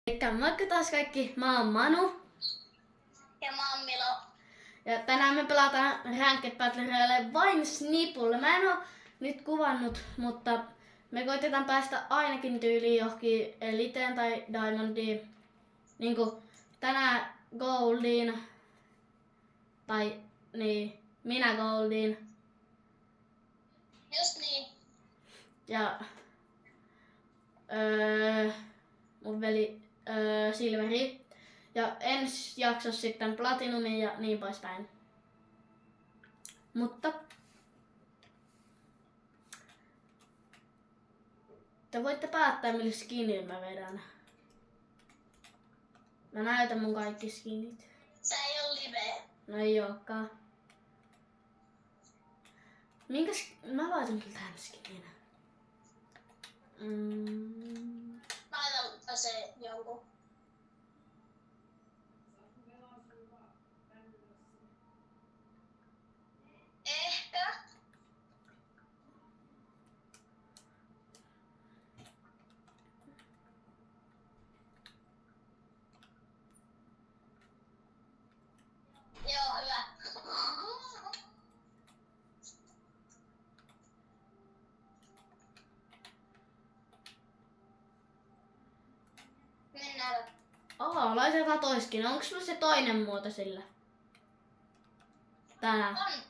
Elikkä moikka taas kaikki, mä oon Manu. Ja mä oon Milo. Ja tänään me pelataan Ranked Battle Royale vain Snipulla. Mä en oo nyt kuvannut, mutta me koitetaan päästä ainakin tyyliin johonkin Eliteen tai Diamondiin. Niinku tänään Goldiin. Tai niin, minä Goldiin. Just niin. Ja mun veli Silveri. Ja ensi jaksossa sitten Platinumi ja niin poispäin. Mutta te voitte päättää millä skinillä mä vedän. Mä näytän mun kaikki skinit. Se ei oo live. No ei ookaan. Mä laitan kyllä tän skinin. Laitanpa se jonkun. Ehkä. Joo, hyvä. Mennään. Laitetaan toiskin. Onko sulla se toinen muoto sillä? Tää. On.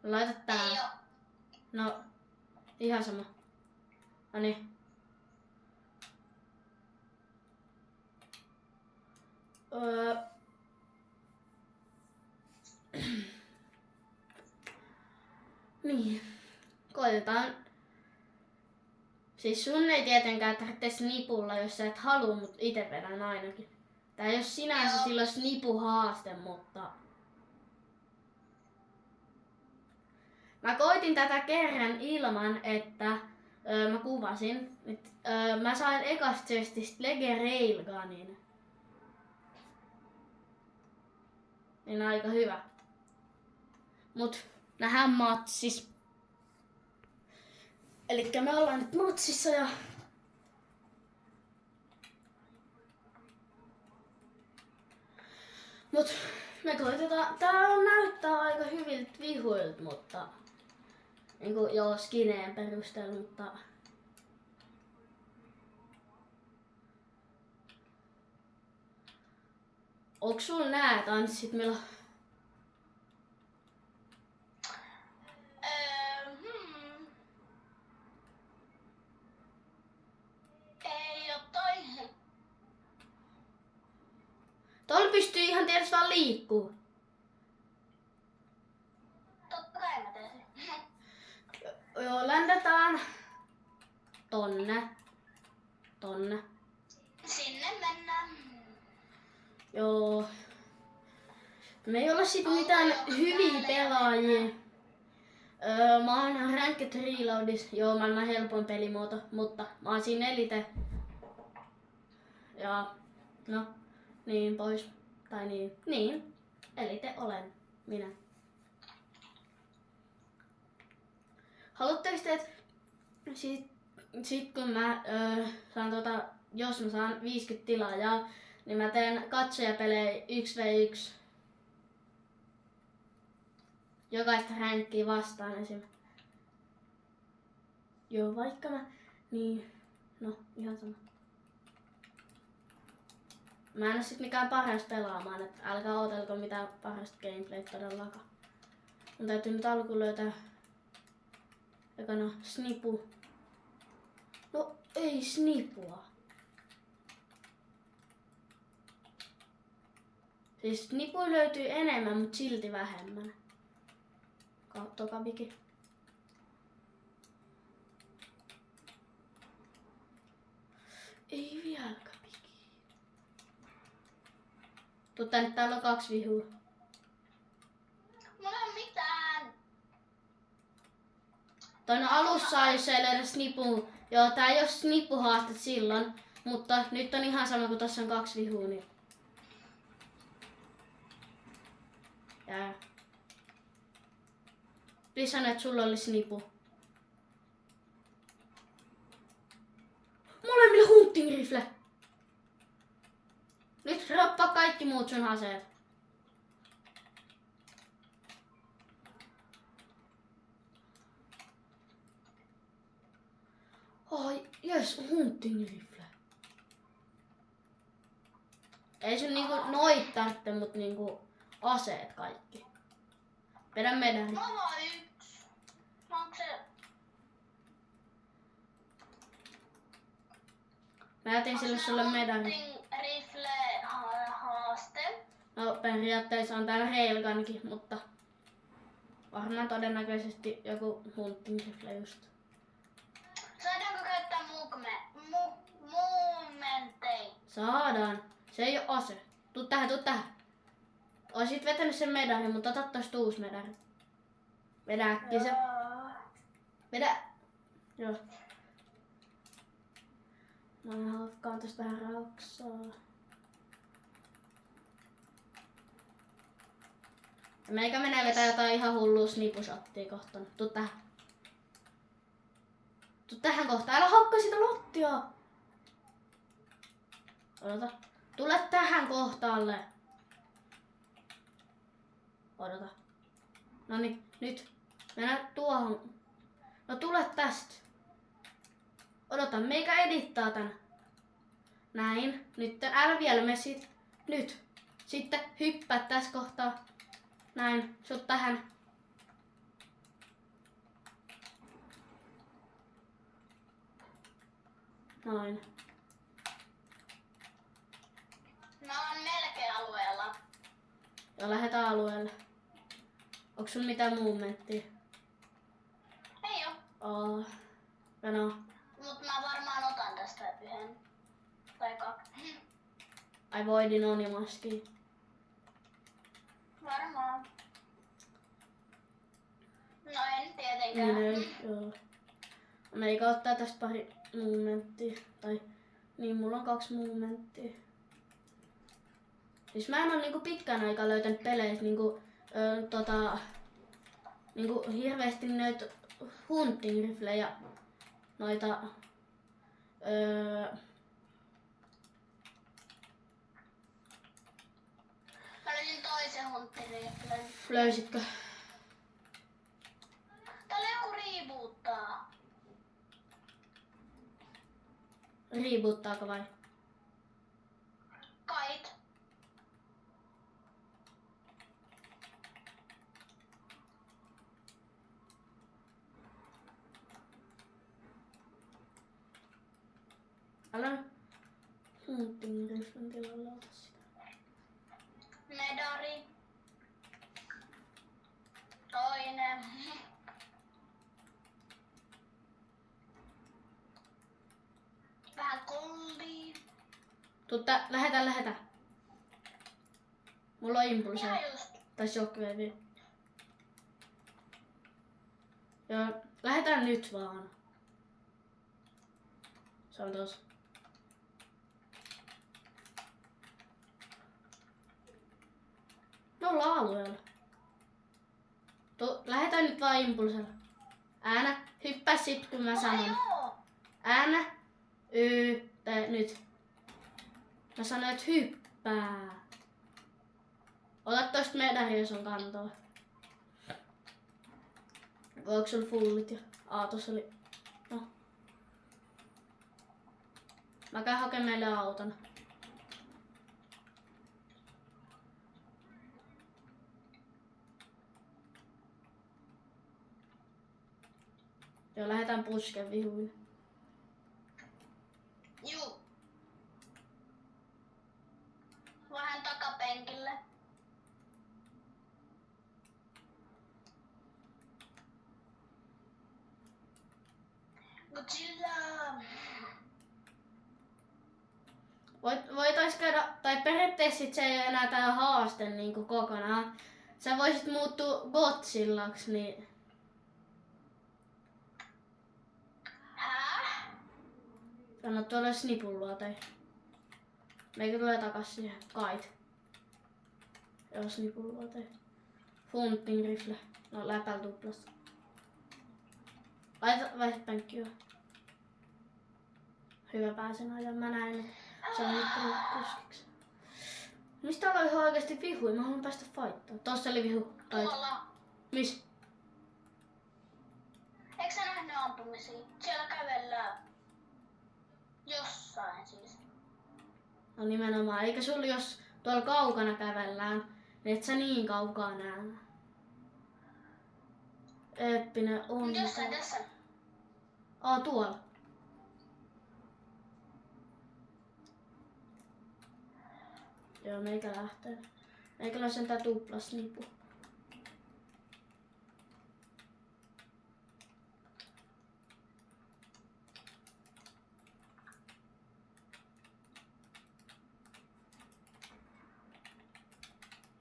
Laita Ei tää. oo. No, ihan sama. Noniin. Niin. Koitetaan. Siis sun ei tietenkään tarvitse snipulla, jos sä et halua, mutta ite vedän ainakin. Tää ei oo sinänsä Joo. silloin snipuhaaste, mutta mä koitin tätä kerran ilman, että mä kuvasin. Mä sain ekasta chestistä Lege Railgunin. Niin aika hyvä. Mut nähdään matsis. Elikkä me ollaan nyt matsissa ja mut me koitetaan. Tää näyttää aika hyviltä vihuilta, mutta niinku joo skineen perusteella, mutta onks sulla nää tanssit, Milo? Ei oo toinen. Tuolla pystyy ihan tietysti vaan liikkuu. Totta kai mä teen sen. Joo, läntätään tonne. Sinne mennään. Joo. Me ei olla sit mitään hyviä pelaajia. Mä oon Ranked Reloadis. Joo, maailman helpoin pelimuoto, mutta mä oon siinä Elite. Ja no, niin pois. Tai niin. Elite olen minä. Haluatteko te, että sit kun mä saan jos mä saan 50 tilaajaa, niin mä teen katsojapelejä 1v1. Jokaista ränkkiä vastaan esim. Joo, vaikka mä, niin, no ihan sama. Mä en oo sit mikään paras pelaamaan, et älkää ootelko mitään parasta gameplayt todellakaan. Mun täytyy nyt alkuun löytää ekana snipu. No ei snipua. Siis snipua löytyy enemmän, mut silti vähemmän. Toka viki. Ei vieläkään viki. Tuu tänne, täällä on 2 vihua. Mulla ei oo mitään. Toinen alussa jos ei löydä snipua. Joo, tää ei oo snipuhaaste silloin. Mutta nyt on ihan sama, kun tossa on 2 vihua, niin jää. Please sano, että sulla olisi nipu. Molemmilla hunting rifle. Nyt roppaa kaikki muut sun aseet. Ai, jes, hunting rifle. Ei sun niinku noit tarvitse, mut niinku aseet kaikki. Vedä medali. Mulla on vaan yksi. Onko se... Mä jätin sille sulle medali. Hunting rifle haaste. No periaatteessa on täällä railgunkin, mutta varmaan todennäköisesti joku hunting rifle just. Saadaanko käyttää movementteja? Saadaan. Se ei oo ase. Tuu tähän, tuu tähän. Oisit vetänyt sen medalin, mutta ota tosta uusi medali. Vedä äkkiä se. Vedä. Joo. Mä hakkaan tästä vähän rauksaa. Ja meikä menee vetää jotain ihan hullua snipusattia kohtaan. Tuu tähän. Tuu tähän kohtaan. Älä hakkaa sitä lottia. Odota. Tule tähän kohtaalle. Odota. Noniin, nyt. Mennään tuohon. No tule tästä. Odota, meikä edittaa tän. Näin. Nyt älä vielä mene siitä. Nyt. Sitten hyppää tässä kohtaa. Näin. Sut tähän. Noin. Mä oon melkein alueella. Ja lähdetään alueelle. Onks sun mitään movementtia? Ei oo. No. Mut mä varmaan otan tästä yhden. Tai kaksi. I voidin onimaski. Varmaan. No en tietenkään. Niin, joo. Meikä ottaa tästä pari movementtia. Tai niin, mulla on 2 movementtia. Siis mä en oo niinku pitkään aikaa löytänyt peleissä niinku, niinku hirveesti noita hunting riflejä. Noita Mä löysin toisen hunttiriflen. löysitkö? Täällä joku reboottaa. Reboottaako vai? Kait. Älä hunting riflen tilalla ota sitä. Medari. Toinen. Vähän kollia. Lähetä. Mulla on impulseja. Ihan just. Tai shockwave. Joo, lähetään nyt vaan. Se on tossa. Me ollaan alueella. Lähetään nyt vaan impulsella. Äänä, hyppää sit kun mä sanon. Joo. Äänä, nyt. Mä sanoin, että hyppää. Ota tosta medali, jos on kantoa. Voiko sulla fullit jo? Tossa oli. No. Mä käyn hakemaan meille auton. Joo, lähdetään pusken vihuille. Juu. Vähän takapenkille. Godzilla. Voitais käydä, tai periaatteessa sit se ei ole enää tää haaste niinku kokonaan. Sä voisit muuttua Godzillaksi, niin Häh? anna tuolle snipulua tai meikä tulee takas siihen. Kait. Joo, snipulua tai hunting rifle. No läpäl tuplasta. Laita vaihda penkkiä. hyvä pääsen ajan. Mä näin, että se on nyt tullut kuskiksi. Mistä täällä on ihan oikeesti vihuja? Mä haluan päästä fightaan. Tossa oli vihu. Tuolla. Miss? Eikö sä nähnyt ampumisia? Siellä kävellään. Jossain siis. No nimenomaan. Eikä sul jos tuolla kaukana kävellään, niin et sä niin kaukaa näe. Eeppinen on. Jossain tässä. Tuolla. Joo, meikä lähtee. Meikällä on sentään tuplasnipu.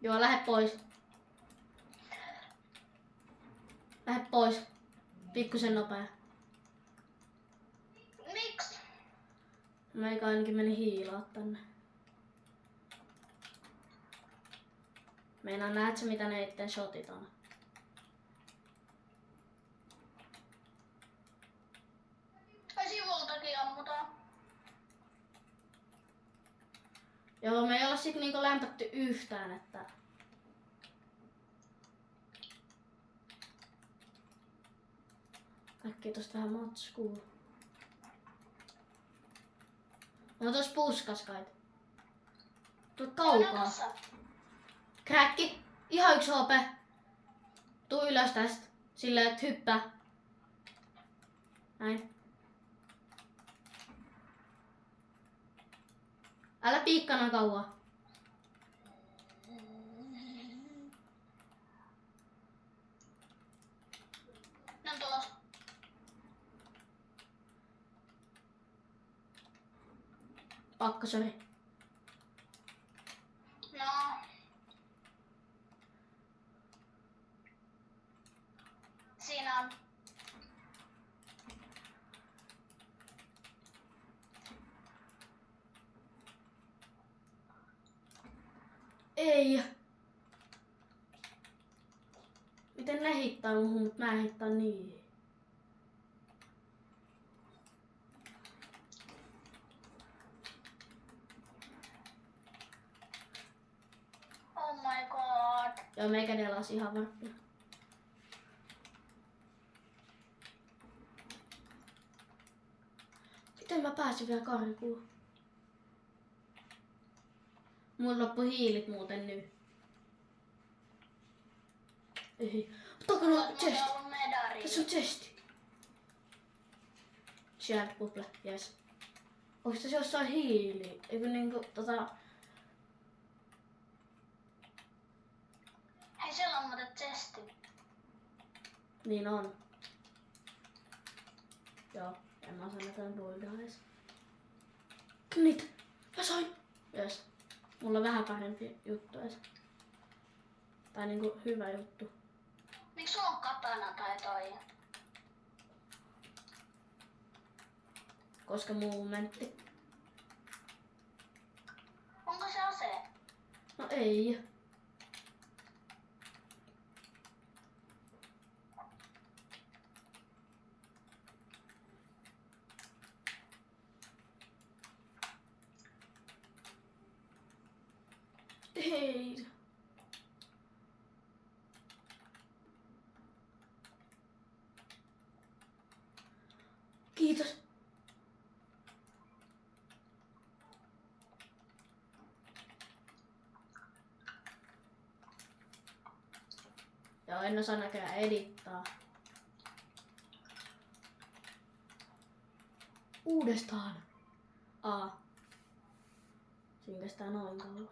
Joo, lähde pois. Lähde pois. Pikkusen nopea. Miksi? Meikä ainakin meni hiilaa tänne. Meinaan näet sä mitä ne itten shotit on? Ai sivultakin ammutaan. Joo, me ei olla sit niinku lämpätty yhtään, että... Äkkiä tosta vähän matskuu. No tos puskas kai. Tuu kaukaa. Kräkki! Ihan 1 HP. Tuu ylös tästä. Silleen, että hyppää. Näin. Älä piikkana kauan. Ne on tulos. Pakkasori. No. Siinä on. Ei. Miten ne hittaa muhun, mut mä en hittaa niin. Oh my god. Joo, meikä delas ihan varppina. Miten mä pääsin vielä karkuun? Mulla loppu hiilit muuten nyt. Ei. Takana on chest. Tässä on chesti. Shared bubble, yes. Onks tässä jossain hiili? Eikö niinku Hei, siellä on muuten chesti. Niin on. Joo, en mä sano jotain buildaa edes. Knit! Mä sain! Yes. Mulla on vähän parempi juttu edes. Tai niinku hyvä juttu. Miksi sulla on katana tai toi? Koska movementti. Onko se ase? No ei. Ei. Kiitos. Joo, en osaa näköjään edittaa. Uudestaan. Siinä kestää noin kauan.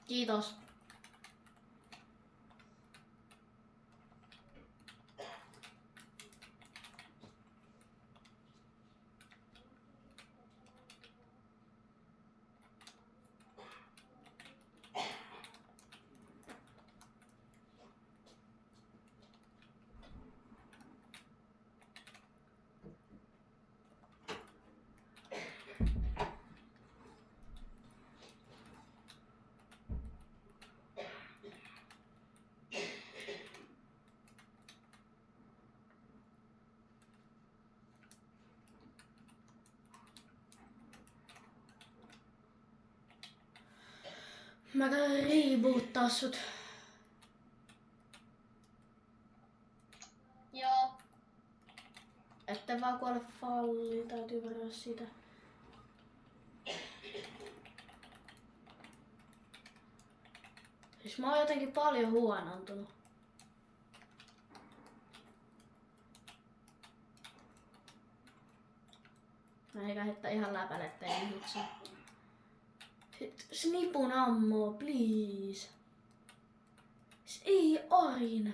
Kiitos. Mä käyn reboottaa sut. Joo. Ette vaan kuole falliin, täytyy varoa sitä. Siis mä oon jotenkin paljon huonontunut. Mä eikä heittää ihan läpälle teidän hitsaa. Snipun ammoo, please. Ei Arina.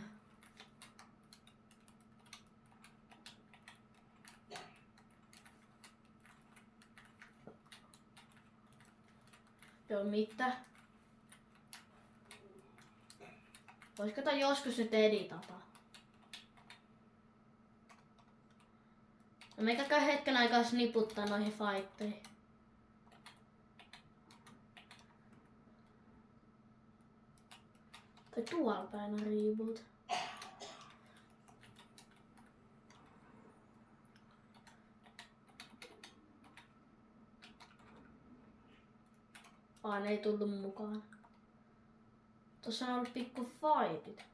Joo, mitä? Voisiko tää joskus nyt editata? No meikä käy hetken aikaa sniputtaa noihin fighteihin. Tai tuolla päin on reboot. Ne ei tullut mukaan. Tossa on ollut pikku fightit.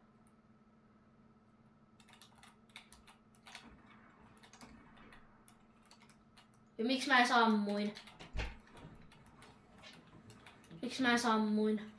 Ja miksi mä sammuin? Miksi mä sammuin?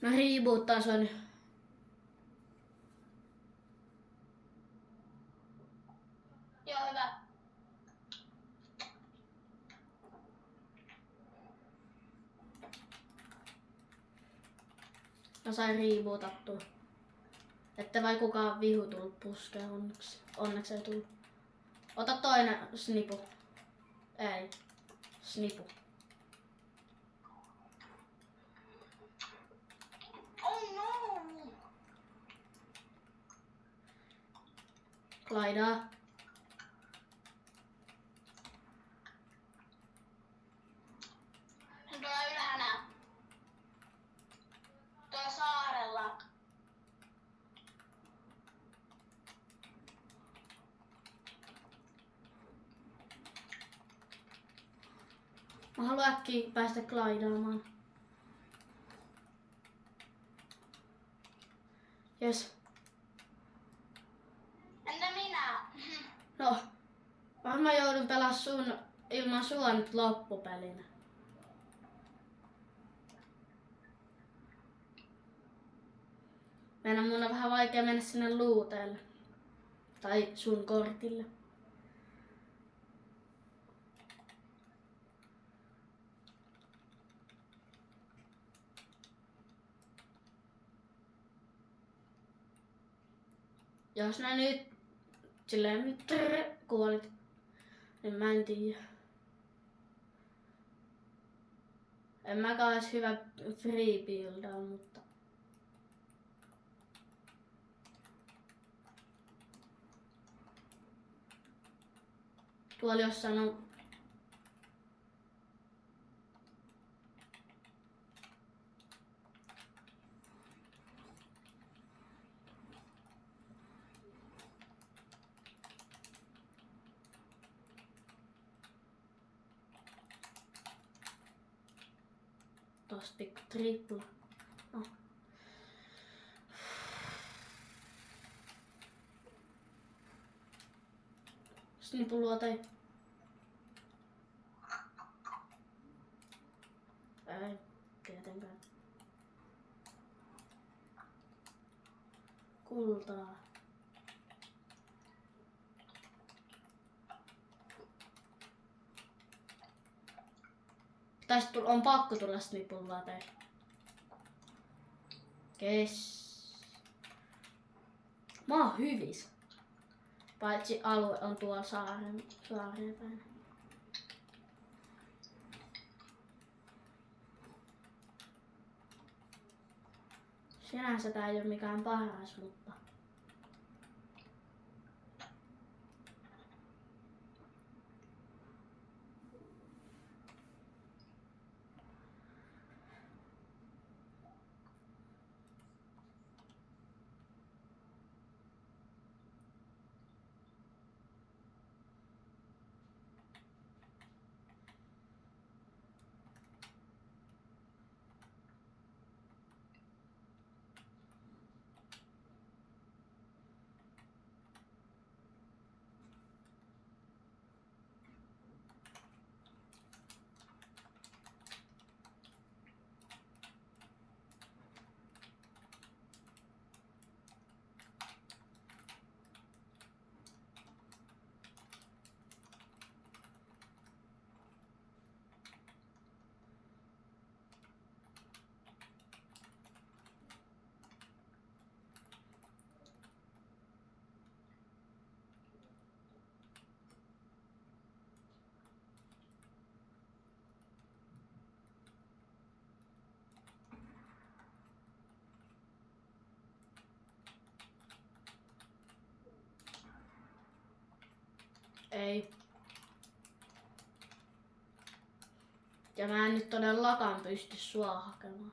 Mä reboottaan sen. Joo, hyvä. Mä sain rebootattua. Ette vai kukaan vihu tullut puskeen onneksi. Onneksi ei tullut. Ota toinen snipu. Ei. Snipu. Oh no! Klaidaa. Se tulee ylhänä. Tuolla saarella. Mä haluan äkkiä päästä klaidaamaan. Jes. Entä minä? No. Varmaan joudun pelaa ilman sua nyt loppupelinä. Mun on vähän vaikea mennä sinne luuteelle. Tai sun kortille. Jos nää nyt silleen kuolit, niin mä en tiedä. En mäkään ois hyvä free buildaa, mutta tuolla jossain on tossa pikku tripla. No. Snipuluote. Ei, tietenkään. Kultaa. Tai sit on pakko tulla snipulla teille. Mä oon hyvis. Paitsi alue on tuolla saareen päin. Sinänsä tää ei oo mikään paras, mutta... Ei. Ja mä en nyt todellakaan pysty sua hakemaan.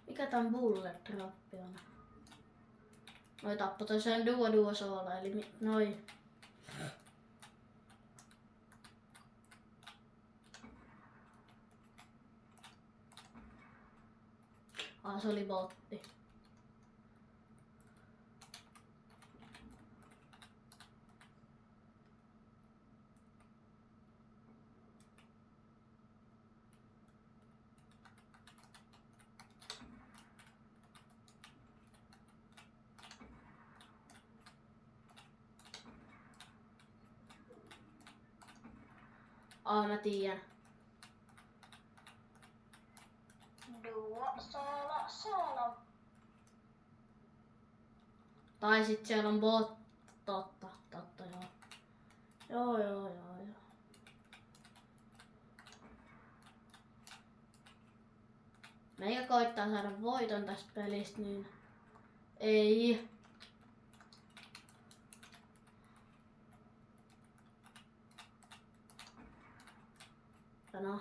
Mikä tän bullet droppi on? Noi tappo tosiaan duo solo, eli noi. Se oli botti. Mä tiedän. Duo, solo. Tai sit siellä on bot. Totta joo. Joo. Meikä koittaa saada voiton tästä pelistä, niin ei. No.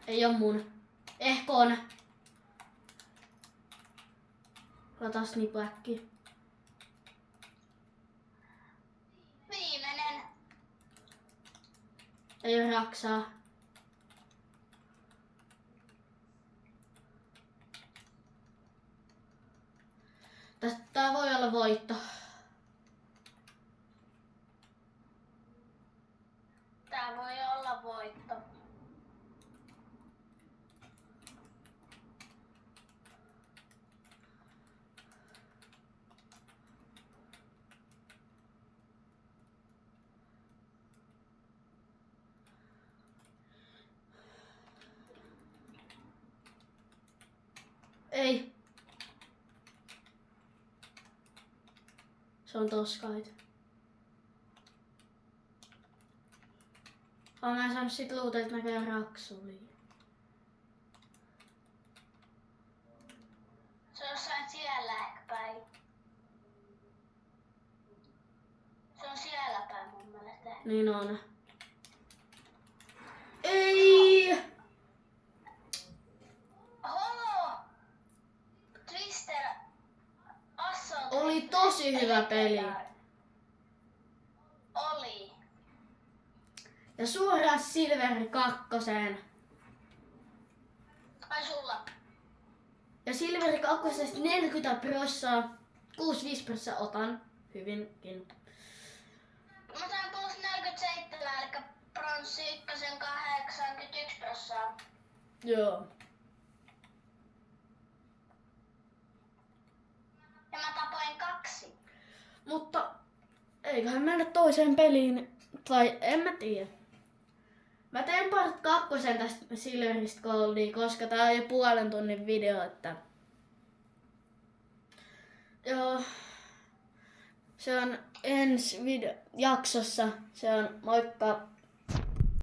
Ei oo mun. Ehkä on. Latas nipu äkkiä. Viimeinen. Ei oo raksaa. Tää voi olla voitto. Tää voi olla voitto. Ei. Se on toskait. Mä en saanut sit luuteet näköjään raksuliin. Se on jossain siellä ehkä päin. Se on siellä päin mun mielestä. Niin on. Ei! Oho! Twister Assault. Oli tosi hyvä peli. Oli. Ja suoraan Silveri 2. Ai sulla. Ja Silveri 2 40%, 65% otan hyvinkin. Mä sain plus 47, eli pronssi 1 81%. Joo. Ja mä tapoin 2. Mutta eiköhän mennä toiseen peliin, tai en mä tiedä. Mä teen part 2 tästä Silveristä Goldiin, koska tää on jo puolen tunnin video, että... Joo. Se on ensi jaksossa. Se on moikka!